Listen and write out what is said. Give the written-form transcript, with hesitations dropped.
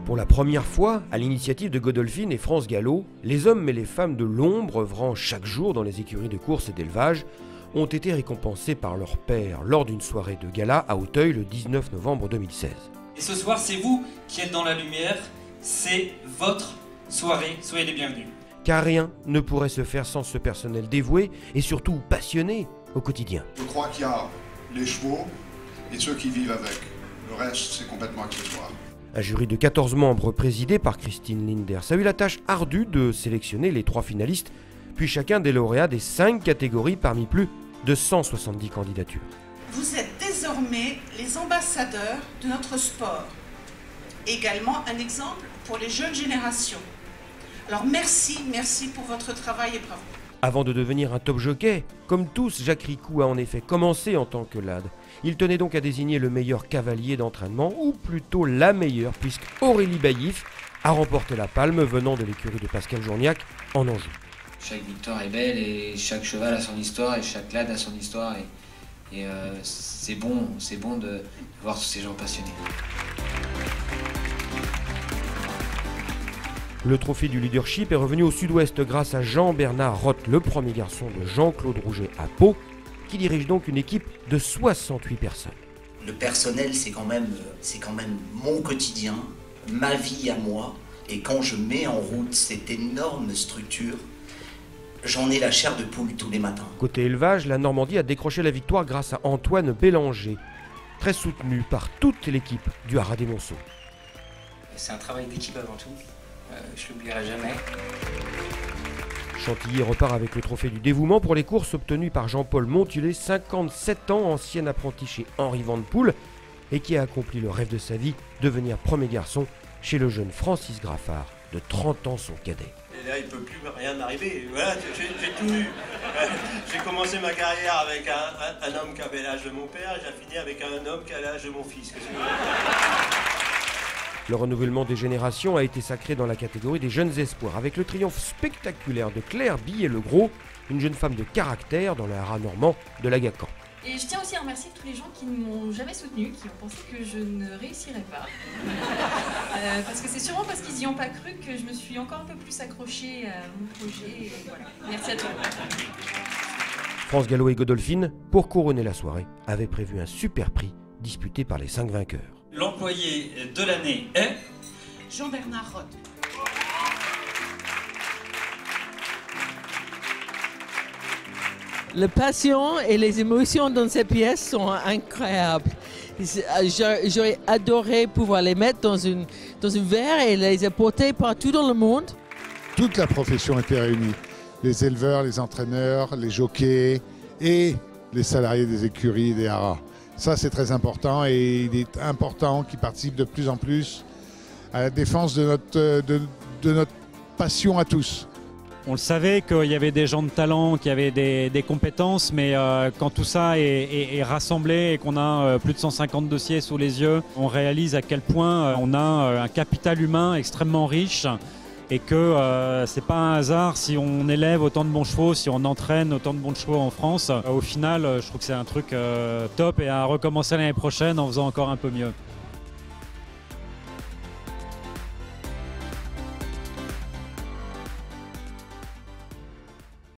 Pour la première fois, à l'initiative de Godolphin et France Gallo, les hommes et les femmes de l'ombre œuvrant chaque jour dans les écuries de course et d'élevage ont été récompensés par leur père lors d'une soirée de gala à Auteuil le 19 novembre 2016. Et ce soir, c'est vous qui êtes dans la lumière, c'est votre soirée, soyez les bienvenus. Car rien ne pourrait se faire sans ce personnel dévoué et surtout passionné au quotidien. Je crois qu'il y a les chevaux et ceux qui vivent avec. Le reste, c'est complètement accessoire. Un jury de 14 membres présidé par Christine Linders a eu la tâche ardue de sélectionner les 3 finalistes, puis chacun des lauréats des 5 catégories parmi plus de 170 candidatures. Vous êtes désormais les ambassadeurs de notre sport. Également un exemple pour les jeunes générations. Alors merci pour votre travail et bravo. Avant de devenir un top jockey, comme tous, Jacques Ricou a en effet commencé en tant que lad. Il tenait donc à désigner le meilleur cavalier d'entraînement, ou plutôt la meilleure, puisque Aurélie Baillif a remporté la palme venant de l'écurie de Pascal Journiac en Anjou. Chaque victoire est belle et chaque cheval a son histoire et chaque lad a son histoire et c'est bon de voir tous ces gens passionnés. Le trophée du leadership est revenu au sud-ouest grâce à Jean-Bernard Roth, le premier garçon de Jean-Claude Rouget à Pau, qui dirige donc une équipe de 68 personnes. Le personnel, c'est quand même mon quotidien, ma vie à moi. Et quand je mets en route cette énorme structure, j'en ai la chair de poule tous les matins. Côté élevage, la Normandie a décroché la victoire grâce à Antoine Bélanger, très soutenu par toute l'équipe du Haras des Monceaux. C'est un travail d'équipe avant tout, je l'oublierai jamais. Chantilly repart avec le trophée du dévouement pour les courses obtenues par Jean-Paul Montulé, 57 ans, ancien apprenti chez Henri Van de Poel, et qui a accompli le rêve de sa vie, devenir premier garçon chez le jeune Francis Graffard, de 30 ans son cadet. Et là, il ne peut plus rien m'arriver. Voilà, j'ai tout eu. J'ai commencé ma carrière avec un homme qui avait l'âge de mon père, et j'ai fini avec un homme qui a l'âge de mon fils. Le renouvellement des générations a été sacré dans la catégorie des jeunes espoirs, avec le triomphe spectaculaire de Claire Billet-Legros, une jeune femme de caractère dans le haras normand de l'Agacan. Et je tiens aussi à remercier tous les gens qui ne m'ont jamais soutenue, qui ont pensé que je ne réussirais pas. Parce que c'est sûrement parce qu'ils n'y ont pas cru que je me suis encore un peu plus accrochée à mon projet. Et voilà. Merci à tous. France Gallo et Godolphin, pour couronner la soirée, avaient prévu un super prix disputé par les 5 vainqueurs. L'employé de l'année est Jean-Bernard Roth. La passion et les émotions dans ces pièces sont incroyables. J'aurais adoré pouvoir les mettre dans une verre et les apporter partout dans le monde. Toute la profession était réunie. Les éleveurs, les entraîneurs, les jockeys et les salariés des écuries, des haras. Ça, c'est très important et il est important qu'ils participent de plus en plus à la défense de notre passion à tous. On le savait qu'il y avait des gens de talent, qui avaient des compétences, mais quand tout ça est rassemblé et qu'on a plus de 150 dossiers sous les yeux, on réalise à quel point on a un capital humain extrêmement riche et que c'est pas un hasard si on élève autant de bons chevaux, si on entraîne autant de bons chevaux en France. Au final, je trouve que c'est un truc top et à recommencer l'année prochaine en faisant encore un peu mieux.